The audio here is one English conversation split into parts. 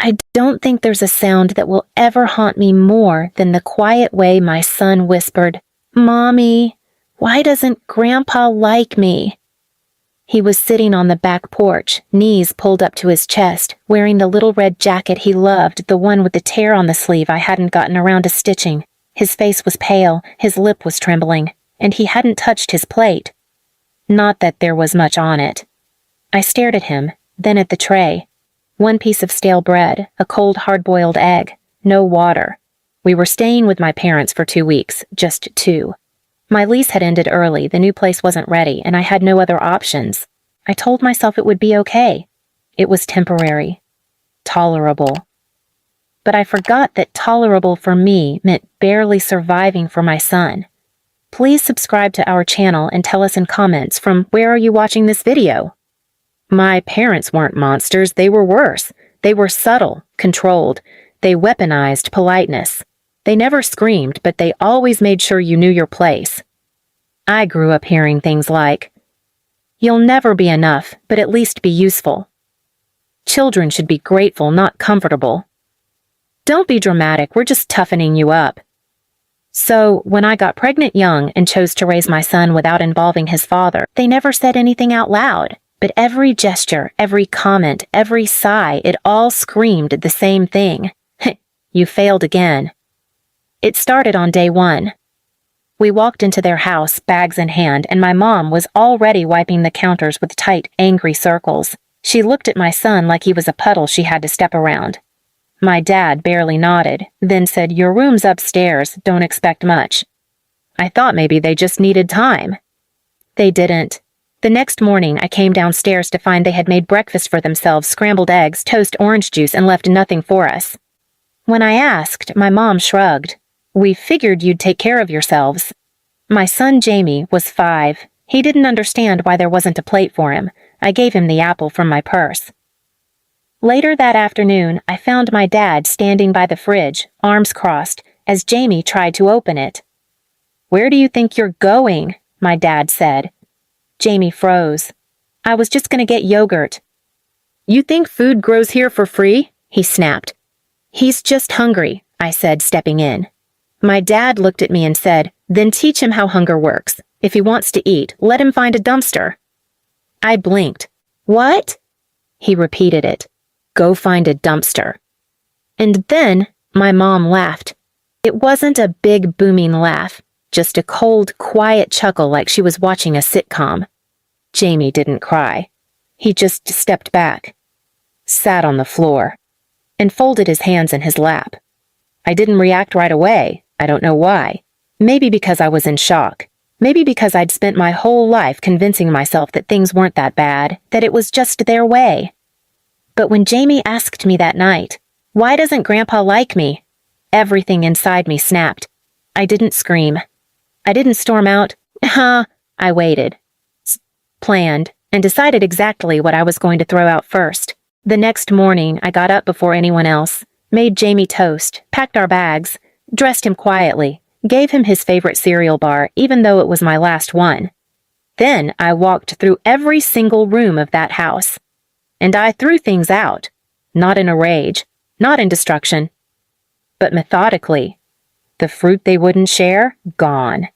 I don't think there's a sound that will ever haunt me more than the quiet way my son whispered, "Mommy, why doesn't Grandpa like me?" He was sitting on the back porch, knees pulled up to his chest, wearing the little red jacket he loved, the one with the tear on the sleeve I hadn't gotten around to stitching. His face was pale, his lip was trembling, and he hadn't touched his plate. Not that there was much on it. I stared at him, then at the tray. One piece of stale bread, a cold hard-boiled egg, no water. We were staying with my parents for 2 weeks, just 2. My lease had ended early, the new place wasn't ready, and I had no other options. I told myself it would be okay. It was temporary. Tolerable. But I forgot that tolerable for me meant barely surviving for my son. Please subscribe to our channel and tell us in comments from where are you watching this video? My parents weren't monsters, they were worse. They were subtle, controlled. They weaponized politeness. They never screamed, but they always made sure you knew your place. I grew up hearing things like, "You'll never be enough, but at least be useful." Children should be grateful, not comfortable. "Don't be dramatic, we're just toughening you up." So, when I got pregnant young and chose to raise my son without involving his father, they never said anything out loud, but every gesture, every comment, every sigh, it all screamed the same thing. You failed again. It started on day 1. We walked into their house, bags in hand, and my mom was already wiping the counters with tight, angry circles. She looked at my son like he was a puddle she had to step around. My dad barely nodded, then said, "Your room's upstairs, don't expect much." I thought maybe they just needed time. They didn't. The next morning, I came downstairs to find they had made breakfast for themselves, scrambled eggs, toast, orange juice, and left nothing for us. When I asked, my mom shrugged. "We figured you'd take care of yourselves." My son Jamie was 5. He didn't understand why there wasn't a plate for him. I gave him the apple from my purse. Later that afternoon, I found my dad standing by the fridge, arms crossed, as Jamie tried to open it. "Where do you think you're going?" my dad said. Jamie froze. "I was just gonna get yogurt." "You think food grows here for free?" he snapped. "He's just hungry," I said, stepping in. My dad looked at me and said, "Then teach him how hunger works. If he wants to eat, let him find a dumpster." I blinked. "What?" He repeated it. "Go find a dumpster." And then my mom laughed. It wasn't a big booming laugh, just a cold, quiet chuckle like she was watching a sitcom. Jamie didn't cry. He just stepped back, sat on the floor, and folded his hands in his lap. I didn't react right away. I don't know why. Maybe because I was in shock. Maybe because I'd spent my whole life convincing myself that things weren't that bad, that it was just their way. But when Jamie asked me that night, "Why doesn't Grandpa like me?" everything inside me snapped. I didn't scream. I didn't storm out. I waited, planned, and decided exactly what I was going to throw out first. The next morning, I got up before anyone else, made Jamie toast, packed our bags, dressed him quietly, gave him his favorite cereal bar, even though it was my last one. Then I walked through every single room of that house. And I threw things out, not in a rage, not in destruction, but methodically. The fruit they wouldn't share, gone.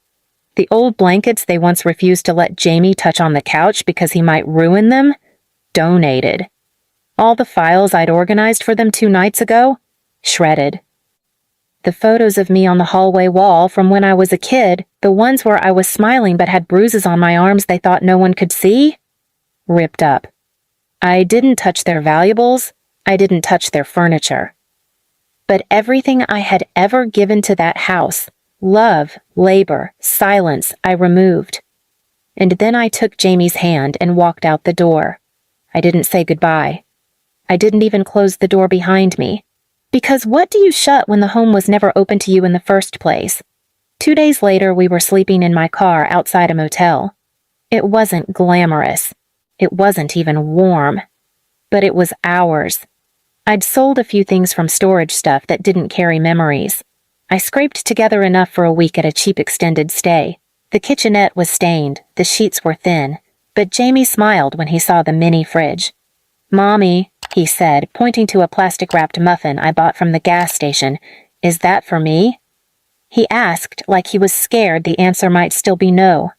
The old blankets they once refused to let Jamie touch on the couch because he might ruin them, donated. All the files I'd organized for them 2 nights ago, shredded. The photos of me on the hallway wall from when I was a kid, the ones where I was smiling but had bruises on my arms they thought no one could see, ripped up. I didn't touch their valuables, I didn't touch their furniture. But everything I had ever given to that house, love, labor, silence, I removed. And then I took Jamie's hand and walked out the door. I didn't say goodbye. I didn't even close the door behind me. Because what do you shut when the home was never open to you in the first place? 2 days later, we were sleeping in my car outside a motel. It wasn't glamorous. It wasn't even warm. But it was ours. I'd sold a few things from storage stuff that didn't carry memories. I scraped together enough for a week at a cheap extended stay. The kitchenette was stained, the sheets were thin, but Jamie smiled when he saw the mini fridge. "Mommy, he said, pointing to a plastic-wrapped muffin I bought from the gas station. "Is that for me?" He asked like he was scared the answer might still be no.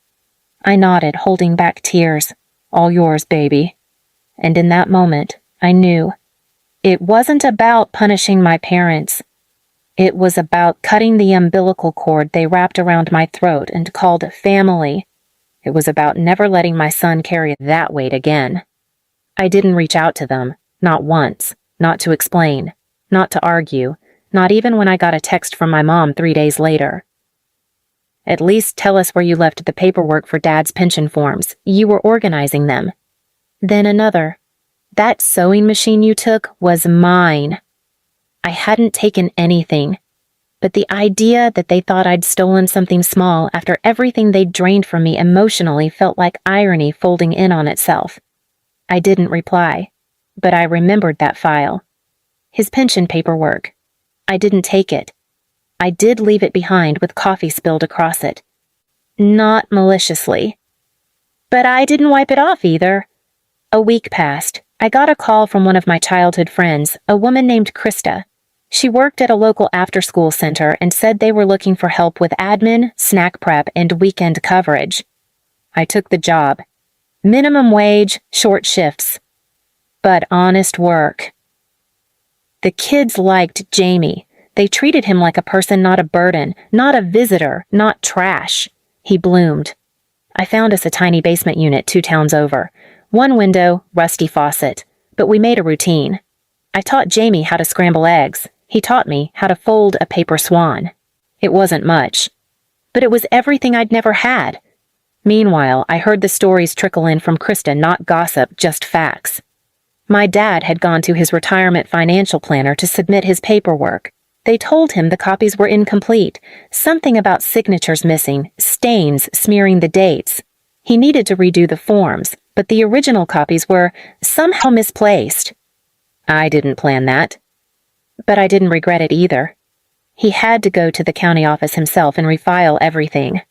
I nodded, holding back tears. "All yours, baby." And in that moment, I knew. It wasn't about punishing my parents. It was about cutting the umbilical cord they wrapped around my throat and called family. It was about never letting my son carry that weight again. I didn't reach out to them, not once, not to explain, not to argue, not even when I got a text from my mom 3 days later. "At least tell us where you left the paperwork for Dad's pension forms. You were organizing them." Then another. "That sewing machine you took was mine." I hadn't taken anything, but the idea that they thought I'd stolen something small after everything they'd drained from me emotionally felt like irony folding in on itself. I didn't reply, but I remembered that file. His pension paperwork. I didn't take it. I did leave it behind with coffee spilled across it. Not maliciously. But I didn't wipe it off either. A week passed. I got a call from one of my childhood friends, a woman named Krista. She worked at a local after-school center and said they were looking for help with admin, snack prep, and weekend coverage. I took the job. Minimum wage, short shifts. But honest work. The kids liked Jamie. They treated him like a person, not a burden, not a visitor, not trash. He bloomed. I found us a tiny basement unit 2 towns over. One window, rusty faucet. But we made a routine. I taught Jamie how to scramble eggs. He taught me how to fold a paper swan. It wasn't much. But it was everything I'd never had. Meanwhile, I heard the stories trickle in from Krista, not gossip, just facts. My dad had gone to his retirement financial planner to submit his paperwork. They told him the copies were incomplete, something about signatures missing, stains smearing the dates. He needed to redo the forms, but the original copies were somehow misplaced. I didn't plan that. But I didn't regret it either. He had to go to the county office himself and refile everything.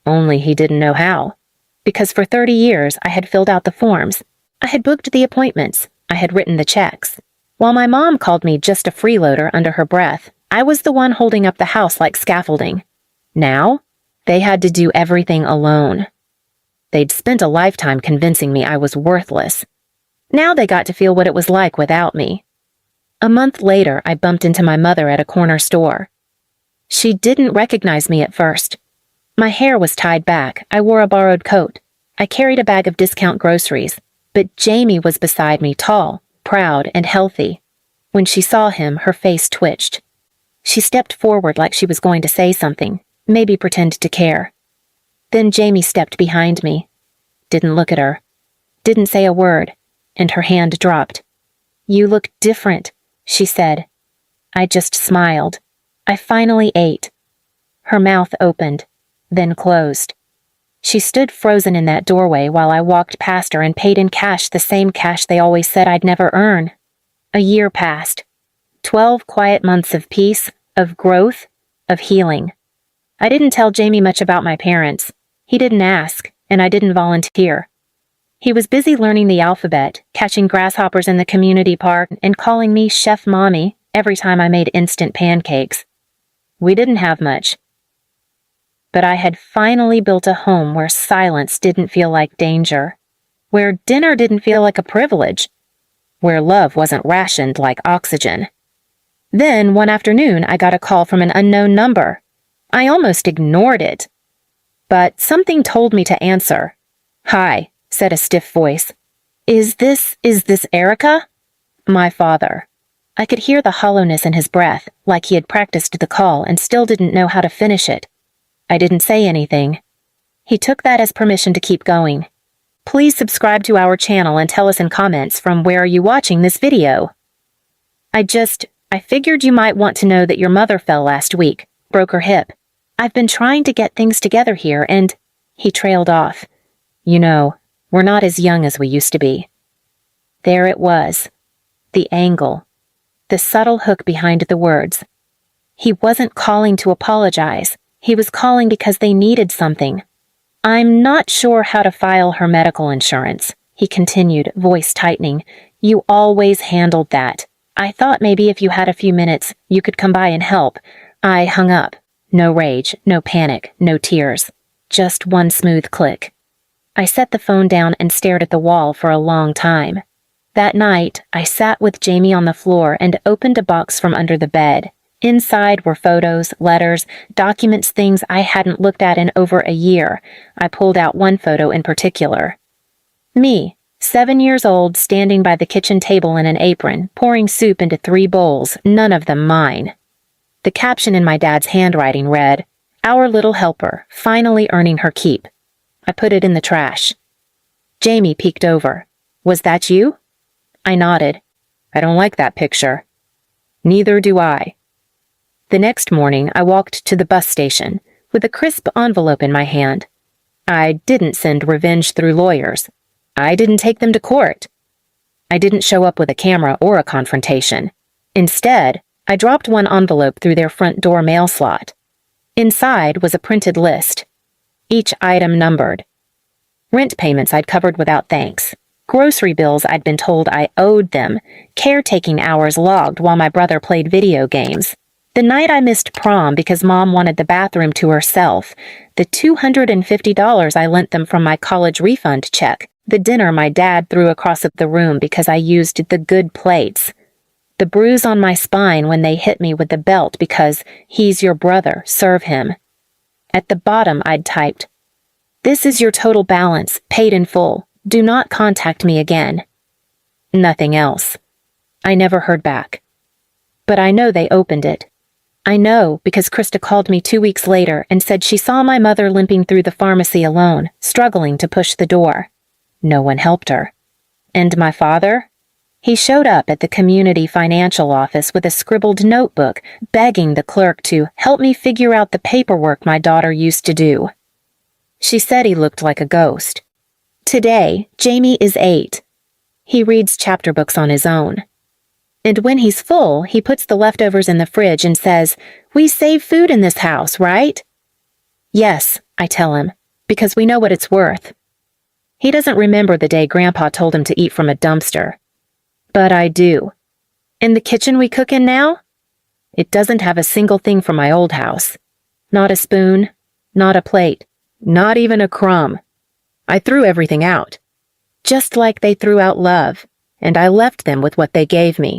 Only he didn't know how. Because for 30 years I had filled out the forms. I had booked the appointments. I had written the checks. While my mom called me just a freeloader under her breath, I was the one holding up the house like scaffolding. Now, they had to do everything alone. They'd spent a lifetime convincing me I was worthless. Now they got to feel what it was like without me. A month later, I bumped into my mother at a corner store. She didn't recognize me at first. My hair was tied back. I wore a borrowed coat. I carried a bag of discount groceries. But Jamie was beside me, tall, proud, and healthy. When she saw him, her face twitched. She stepped forward like she was going to say something, maybe pretend to care. Then Jamie stepped behind me. Didn't look at her. Didn't say a word, and her hand dropped. "You look different," she said. I just smiled. I finally ate. Her mouth opened, then closed. She stood frozen in that doorway while I walked past her and paid in cash, the same cash they always said I'd never earn. A year passed. 12 quiet months of peace, of growth, of healing. I didn't tell Jamie much about my parents. He didn't ask, and I didn't volunteer. He was busy learning the alphabet, catching grasshoppers in the community park, and calling me Chef Mommy every time I made instant pancakes. We didn't have much. But I had finally built a home where silence didn't feel like danger, where dinner didn't feel like a privilege, where love wasn't rationed like oxygen. Then, one afternoon, I got a call from an unknown number. I almost ignored it. But something told me to answer. "Hi," said a stiff voice. Is this Erika?" My father. I could hear the hollowness in his breath, like he had practiced the call and still didn't know how to finish it. I didn't say anything. He took that as permission to keep going. Please subscribe to our channel and tell us in comments from where are you watching this video. I figured you might want to know that your mother fell last week, broke her hip. I've been trying to get things together here and... He trailed off. You know, we're not as young as we used to be. There it was. The angle. The subtle hook behind the words. He wasn't calling to apologize. He was calling because they needed something. "I'm not sure how to file her medical insurance," he continued, voice tightening. You always handled that. I thought maybe if you had a few minutes, you could come by and help. I hung up. No rage, no panic, no tears. Just one smooth click. I set the phone down and stared at the wall for a long time. That night, I sat with Jamie on the floor and opened a box from under the bed. Inside were photos, letters, documents, things I hadn't looked at in over a year. I pulled out one photo in particular. Me, 7 years old, standing by the kitchen table in an apron, pouring soup into 3 bowls, none of them mine. The caption in my dad's handwriting read, "Our little helper, finally earning her keep." I put it in the trash. Jamie peeked over. "Was that you?" I nodded. "I don't like that picture." "Neither do I." The next morning, I walked to the bus station with a crisp envelope in my hand. I didn't send revenge through lawyers. I didn't take them to court. I didn't show up with a camera or a confrontation. Instead, I dropped one envelope through their front door mail slot. Inside was a printed list, each item numbered. Rent payments I'd covered without thanks. Grocery bills I'd been told I owed them. Caretaking hours logged while my brother played video games. The night I missed prom because Mom wanted the bathroom to herself. The $250 I lent them from my college refund check. The dinner my dad threw across the room because I used the good plates. The bruise on my spine when they hit me with the belt because he's your brother, serve him. At the bottom I'd typed, "This is your total balance, paid in full. Do not contact me again." Nothing else. I never heard back. But I know they opened it. I know because Krista called me 2 weeks later and said she saw my mother limping through the pharmacy alone, struggling to push the door. No one helped her. And my father? He showed up at the community financial office with a scribbled notebook, begging the clerk to help me figure out the paperwork my daughter used to do. She said he looked like a ghost. Today, Jamie is 8. He reads chapter books on his own. And when he's full, he puts the leftovers in the fridge and says, "We save food in this house, right?" "Yes," I tell him, "because we know what it's worth." He doesn't remember the day Grandpa told him to eat from a dumpster. But I do. In the kitchen we cook in now? It doesn't have a single thing from my old house. Not a spoon, not a plate, not even a crumb. I threw everything out. Just like they threw out love, and I left them with what they gave me.